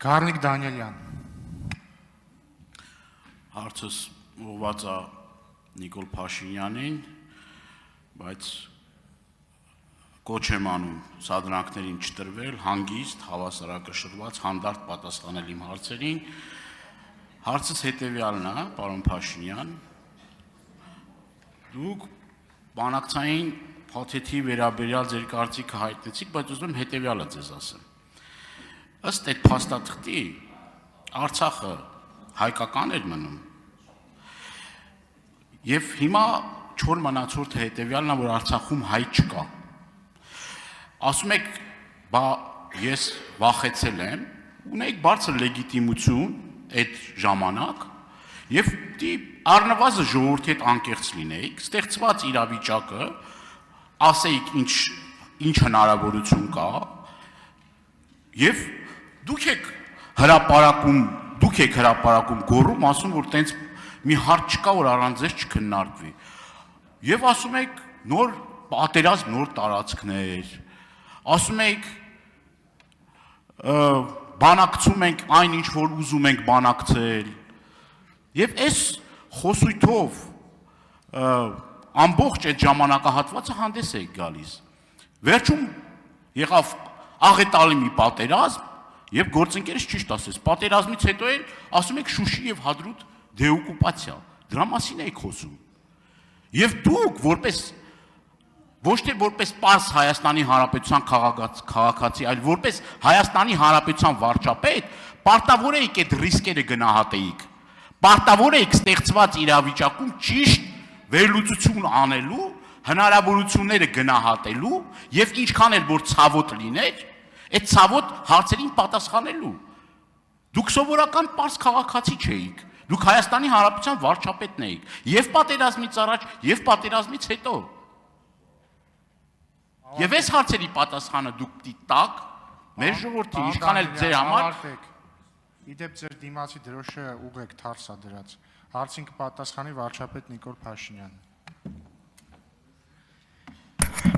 Գառնիկ Դանիելյան։ Հարցս ուղղված է Նիկոլ Փաշինյանին, բայց կոչ եմ անում սադրանքներին չտրվել, հանգիստ, հավասարակշռված, հանդարտ պատասխանել իմ հարցերին։ Հարցս հետևյալն է, պարոն Փաշինյան, դուք բանակցային փաթեթի վերաբերյալ ձեր կարծիքը հայտնեցիք, բայց ուզում եմ հետևյալը ձեզ ասեմ։ Ըստ այդ փաստաթղթի Արցախը հայկական էր մնում։ Եվ հիմա չոր մնացորդը հետևյալն է, որ Արցախում հայ չկա։ Ասում եք, բա ես վախեցել եմ, ունեիք բարձր լեգիտիմություն այդ ժամանակ, եւ առնվազն ժողովրդի հետ անկեղծ լինեիք, ստեղծված իրավիճակը ասեիք ինչ հնարավորություն կա, եւ դուք եք հրապարակում գոռում, ասում, որ տենց մի հարց չկա, որ առանց ձեզ չքննարկվի։ Եվ ասում եք նոր պատերազմ, նոր տարածքներ, ասում եք բանակցում ենք այն ինչ որ ուզում ենք բանակցել։ Եվ այս խոսույթով ամբողջ այդ ժամանակահատվածը հանդես եք գալիս։ Վերջում եղավ աղետալի մի պատերազմ, եւ գործընկերս ճիշտ ասեց, պատերազմից հետո էլ ասում եք Շուշի եւ Հադրութ դեօկուպացիա, դրա մասին եք խոսում։ Եվ դուք որպես ոչ թե որպես պարզ Հայաստանի Հանրապետության քաղաքացի, այլ որպես Հայաստանի Հանրապետության վարչապետ, պարտավոր եք այդ ռիսկերը գնահատեիք։ Պարտավոր եք ստեղծված իրավիճակում ճիշտ վերլուծություն անելու, հնարավորությունները գնահատելու եւ ինչքան էլ որ ցավոտ լիներ, այդ ցավոտ հարցերին պատասխանելու։ Դուք սովորական պարզ քաղաքացի չէիք։ Դուք Հայաստանի Հանրապետության վարչապետն էիք, եւ պատերազմից առաջ, եւ պատերազմից հետո։ Եվ այս հարցերի պատասխանը դուք տակ, մեր ժողովրդին, ինչքան էլ ձեր համար Իդեպ ձեր դիմացի դրոշը ուղեք թարս է դրած։ Հարցին կպատասխանի վարչապետ Նիկոլ Փաշինյանը։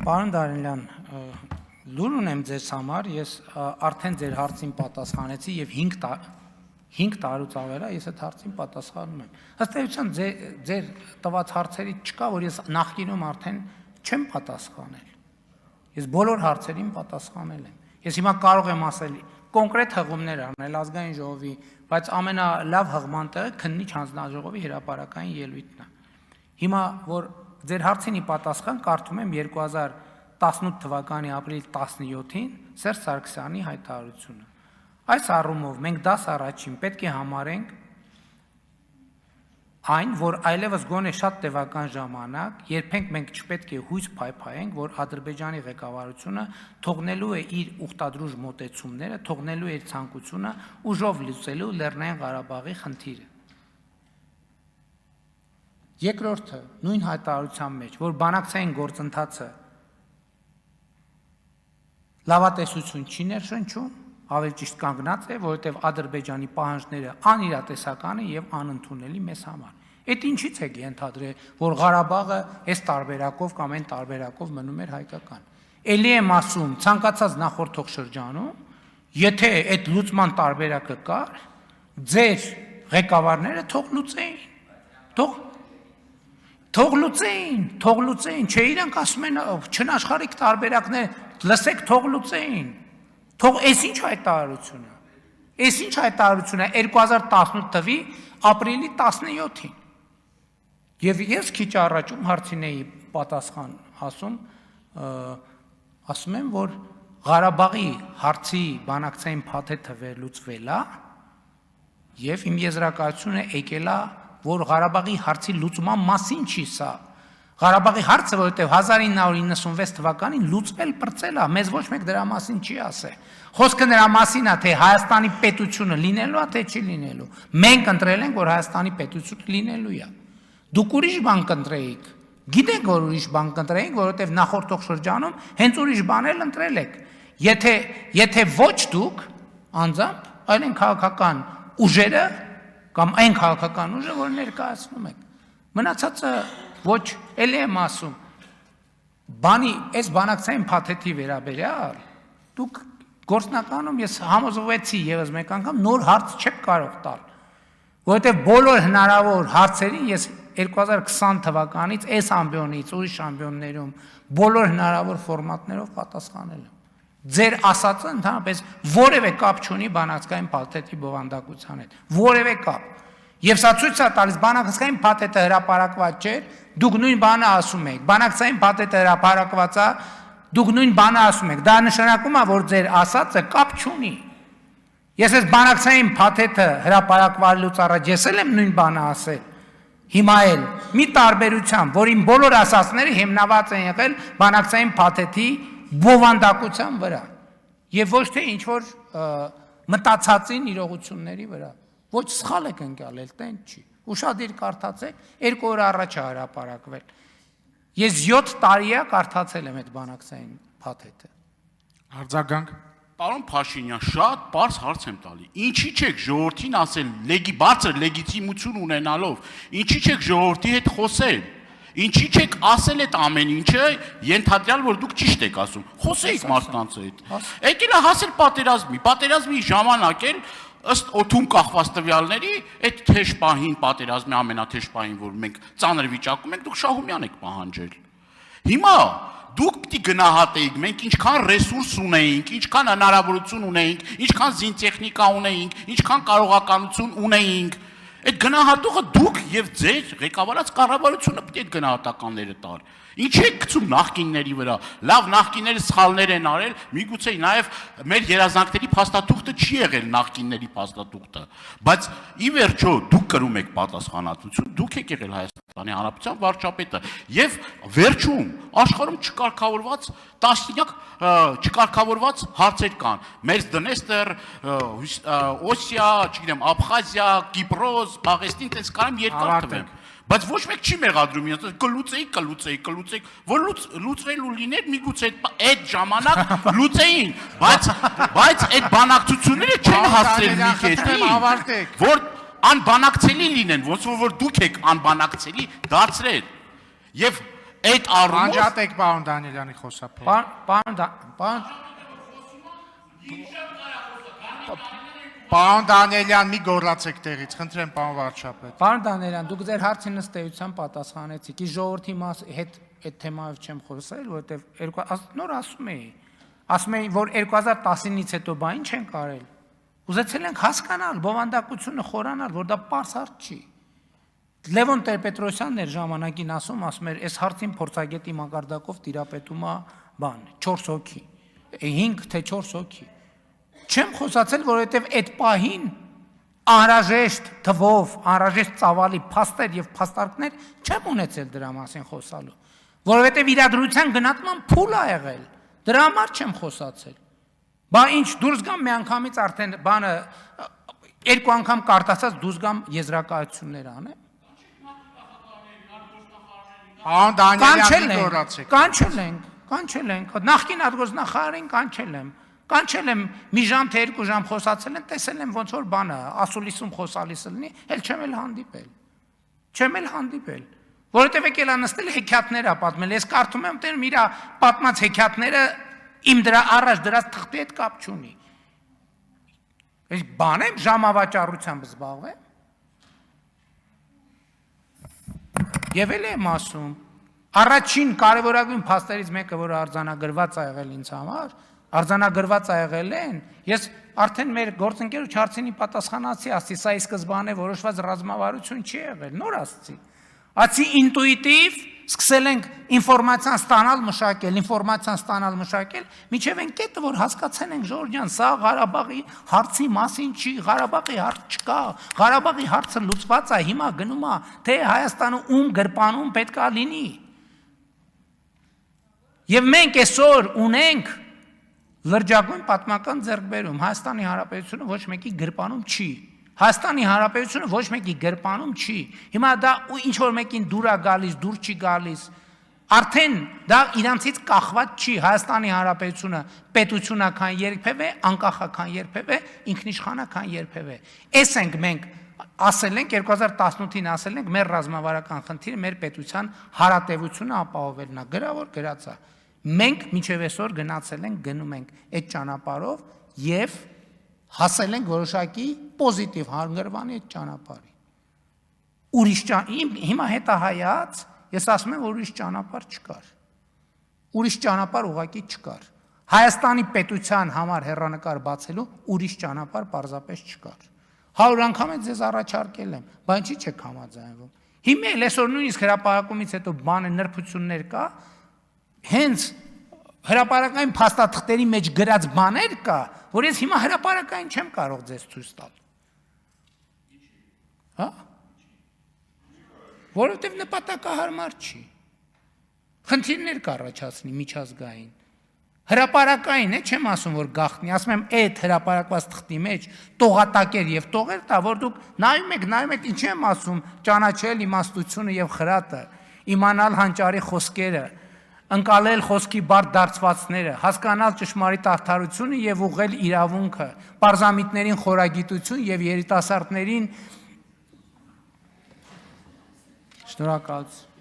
Պարոն Դանիելյան, լուր ունեմ ձեզ համար, ես արդեն ձեր հարցին պատասխանեցի եւ 5 տարուց ավել է ես այդ հարցին պատասխանում եմ։ Ըստ էության ձեր տված հարցերից չկա, որ ես նախկինում արդեն չեմ պատասխանել։ Ես բոլոր հարցերին պատասխանել եմ։ Ես հիմա կարող եմ ասել կոնկրետ հղումներ անել ազգային ժողովի, բայց ամենալավ հղման տեղը քննիչ հանձնաժողովի հրապարակային ելույթն է։ Հիմա որ ձեր հարցին պատասխան կարդում եմ 2018 թվականի ապրիլի 17-ին Սերժ Սարգսյանի հայտարարությունը։ Այս առումով մենք դաս առաջին պետք է համարենք այն, որ այլևս գոնե շատ տևական ժամանակ, երբենք մենք չպետք է հույս փայփայենք, որ Ադրբեջանի ղեկավարությունը թողնելու է իր ուխտադրուժ մոտեցումները, թողնելու է իր ցանկությունը ուժով լուծելու Լեռնային Ղարաբաղի խնդիրը։ Երկրորդը, նույն հայտարարության մեջ, որ բանակցային գործընթացը լավատեսություն չի ներշնչում, ավելի ճիշտ կանգնած է, որովհետև Ադրբեջանի պահանջները անիրատեսական են եւ անընդունելի մեզ համար։ Այդ ինչից է ենթադրել, որ Ղարաբաղը այս տարբերակով կամ այն տարբերակով մնում էր հայկական։ Էլի եմ ասում, ցանկացած նախորդող շրջանում, եթե այդ լուծման տարբերակը կար, ձեր ղեկավարները թող լուծեին։ Թող լուծեին, չէ իրանք ասում են չնաշխարհիկ տարբերակներ, լսեք թող լուծեին։ Թող այս ինչ հայտարարությունը։ Այս ինչ հայտարարությունը 2018 թվականի ապրիլի 17-ին։ Եվ ես քիչ առաջում հարցին էի պատասխան ասում եմ, որ Ղարաբաղի հարցի բանակցային փաթեթը վերլուծվել է եւ իմ եզրակացությունը եկել է, որ Ղարաբաղի հարցի լուծման մասին չի սա։ Ղարաբաղի հարցը, որովհետև 1996 թվականին լուծվել պրծել է, մեզ ոչ մեկ դրա մասին չի ասել։ Խոսքը նրա մասին է, թե Հայաստանի պետությունը լինելու է, թե չի լինելու։ Մենք ընտրել ենք, որ Հայաստանի պետությունը լինելու է։ Դուք ուրիշ բան կընտրեիք։ Գիտեք, որ ուրիշ բան կընտրեիք, որովհետև նախորդող շրջանում հենց ուրիշ բաներ ընտրել եք։ Եթե ոչ դուք անձամբ, այլ են քաղաքական ուժերը կամ այն քաղաքական ուժը, որ ներկայացնում եք։ Մնացածը ոչ, էլի եմ ասում, այս բանակցային փաթեթի վերաբերյալ դուք Գործնականում ես համոզվեցի եւս մեկ անգամ նոր հարց չեք կարող տալ, որովհետեւ բոլոր հնարավոր հարցերին ես 2020 թվականից այս ամբիոնից ուրիշ ամբիոններում բոլոր հնարավոր ֆորմատներով պատասխանել եմ։ Ձեր ասածը ընդհանրապես որևէ կապ չունի բանակցային փաթեթի բովանդակության հետ, որևէ կապ։ Եվ սա ցույց է տալիս բանակցային փաթեթը հրապարակված չէ, դուք նույն բանը ասում եք։ Բանակցային փաթեթը հրապարակված է, դուք նույն բանը ասում եք։ Դա նշանակում է, որ ձեր ասածը կապ չունի։ Ես այս բանակցային փաթեթը հրապարակվելուց առաջ ես եմ նույն բանը ասել։ Հիմա էլ մի տարբերությամբ, որ իմ բոլոր ասածները հիմնված են եղել բանակցային փաթեթի բովանդակության վրա եւ ոչ թե ինչ որ մտածածին իրողությունների վրա։ Ոչ սխալ եք ընկալել, տենց չի։ Ուշադիր կարդացեք, 2 օր առաջ է հրապարակվել։ Ես 7 տարի է կարդացել եմ այդ բանակցային փաթեթը։ Արձագանք։ Պարոն Փաշինյան, շատ բարձ հարց եմ տալի։ Ինչի՞ չեք ժողովրդին ասել բարձր լեգիտիմություն ունենալով, ինչի՞ չեք ժողովրդի հետ խոսել։ Ինչի՞ չեք ասել այդ ամեն ինչը, ենթադրյալ որ դուք ճիշտ եք ասում։ Խոսեիք մարդկանց հետ։ Եկել է հասել պատերազմի ժամանակ էլ ըստ օթում կախված տվյալների, այդ թեժ պահին պատերազմի ամենաթեժ պահին, որ մենք ծանր վիճակում ենք, դուք Շահումյան եք պահանջել։ Հիմա դուք պիտի գնահատեիք, մենք ինչքան ռեսուրս ունեինք, ինչքան հնարավորություն ունեինք, ինչքան զինտեխնիկա ունեինք, ինչքան կարողականություն ունեինք։ Այդ գնահատողը դուք եւ ձեր ղեկավարած կառավարությունը պետք է այդ գնահատականները տար։ Ինչ եք գցում նախկինների վրա։ Լավ, նախկինները սխալներ են արել, միգուցե նաեւ մեր երազանքների փաստաթուղթը չի եղել նախկինների փաստաթուղթը, բայց ի վերջո դուք կրում եք պատասխանատվություն, դուք եք եղել Հայաստանի Հանրապետության վարչապետը եւ վերջում աշխարհում չկարգավորված տասնյակ չկարգավորված հարցեր կան։ Մերձդնեստր, Օսիա, չգիտեմ, Աբխազիա, Կիպրոս, Աղեստին, տես կարամ երկար թվեմ։ Բայց ոչ մեկ չի մեղադրում ինձ, կլուծեիք, որ լուծվելու լիներ, միգուցե այդ ժամանակ լուծեին, բայց այդ բանակցությունները չեն հասցրել մի կետին, որ անբանակցելի լինեն, ոնց որ դուք եք անբանակցելի դարձրել։ Եվ այդ առումով Անջատեք պարոն Դանիելյանի խոսափողը։ Պարոն Դանիելյան, մի գոռացեք տեղից, խնդրեմ պարոն վարչապետ։ Պարոն Դանիելյան, դուք ձեր հարցին ըստեյության պատասխանեցիք։ Իս ժողովրդի հետ այդ թեմայով չեմ խոսել, որովհետև նոր ասում էի, որ 2019-ից հետո բա ինչ են կարել։ Ուզեցել ենք հասկանալ, բովանդակությունը խորանալ, որ դա պարզ հարց չի։ Լևոն Տեր-Պետրոսյանն էր ժամանակին ասում էր, այս հարցին փորձագետի մակարդակով տիրապետում է 4 հոգի, 5 թե 4 հոգի։ Չեմ խոսացել, որովհետև այդ պահին անհրաժեշտ թվով, անհրաժեշտ ծավալի փաստեր եւ փաստարկներ չեմ ունեցել դրա մասին խոսալու, որովհետև իրադրության գնահատման փուլ ա եղել, դրա համար չեմ խոսացել։ Բա ինչ դուրս գամ մի անգամից արդեն բանը 2 անգամ կարտացած դուրս գամ եզրակացություններ անեմ։ Պարոն Դանիելյան, մի գոռացեք։ Կանչել ենք, նախկին արտգործնախարարին կանչել եմ մի ժամ թե 2 ժամ խոսացել են, տեսել եմ ոնց որ բանը ասուլիսում խոսալիսը լինի, էլ չեմ էլ հանդիպել, որովհետև եկել է նստել հեքիաթներ ա պատմել, ես կարդում եմ տեր իրա պատմած հեքիաթները իմ դրա առաջ դրած թղթի հետ կապ չունի։ Այս բան եմ ժամավաճառությամբ զբաղվեմ։ Եվ էլ եմ ասում, առաջին կարևորագույն փաստերից մեկը, որ արձանագրված ա եղել ինձ համար, արձանագրված ա եղել են, ես արդեն մեր գործընկերոջ հարցինի պատասխանացի, ասի, սա ի սկզբանե որոշված ռազմավարություն չի եղել, նոր ասցի։ Ասի ինտուիտիվ սկսել ենք ինֆորմացիան ստանալ մշակել, միջև են կետը, որ հասկացել ենք Ժորժյան, սա Ղարաբաղի հարցի մասին չի, Ղարաբաղի հարց չկա, Ղարաբաղի հարցը լուծված է, հիմա գնում է, թե Հայաստանը ում գրպանում պետք է լինի։ Եվ մենք այսօր ունենք լրջագույն պատմական ձեռքբերում, Հայաստանի Հանրապետությունը ոչ մեկի գրպանում չի։ Հայաստանի Հանրապետությունը ոչ մեկի գրպանում չի։ Հիմա դա ինչ որ մեկին դուր է գալիս, դուր չի գալիս։ Արդեն դա իրանցից կախված չի։ Հայաստանի Հանրապետությունը պետությունական երբևէ, անկախական երբևէ, ինքնիշխանական երբևէ։ Էս ենք մենք ասել ենք 2018-ին ասել ենք մեր ռազմավարական խնդիրը մեր պետության հարատևությունը ապահովելն է, գրավոր գրած է։ Մենք մինչև այսօր գնացել ենք, գնում ենք այդ ճանապարհով եւ հասել ենք որոշակի պոզիտիվ հանգրվանի այդ ճանապարհի։ Հիմա հետահայաց ես ասում եմ, որ ուրիշ ճանապարհ չկար։ Ուրիշ ճանապարհ ուղղակի չկար։ Հայաստանի պետության համար հեռանկար բացելու ուրիշ ճանապարհ պարզապես չկար։ 100 անգամ է ձեզ առաջարկել եմ, բայց ինչի՞ չեք համաձայնվում։ Հիմա էլ այսօր նույնիսկ հրապարակումից հետո բանը նրբություններ կա, հենց հրապարակային փաստաթղթերի մեջ գրած բաներ կա, որ ես հիմա հրապարակային չեմ կարող ձեզ ցույց տալ։ Հա? Որովհետև նպատակահարմար չի։ Խնդիրներ կառաջացնի միջազգային։ Հրապարակային է, չեմ ասում, որ գաղտնի, ասում եմ, այդ հրապարակված թղթի մեջ տողատակեր եւ տողեր տա, որ դուք նայում եք, ինչի եմ ասում, ճանաչել իմաստությունը եւ խրատը, իմանալ հանճարի խոսքերը, ընկալել խոսքի բարդ դարձվածները, հասկանալ ճշմարիտ արդարությունը եւ ուղղել իրավունքը, պարզամիտներին խորագիտություն եւ երիտասարդներին շնորհակալություն։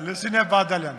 Լուսինե Բադալյան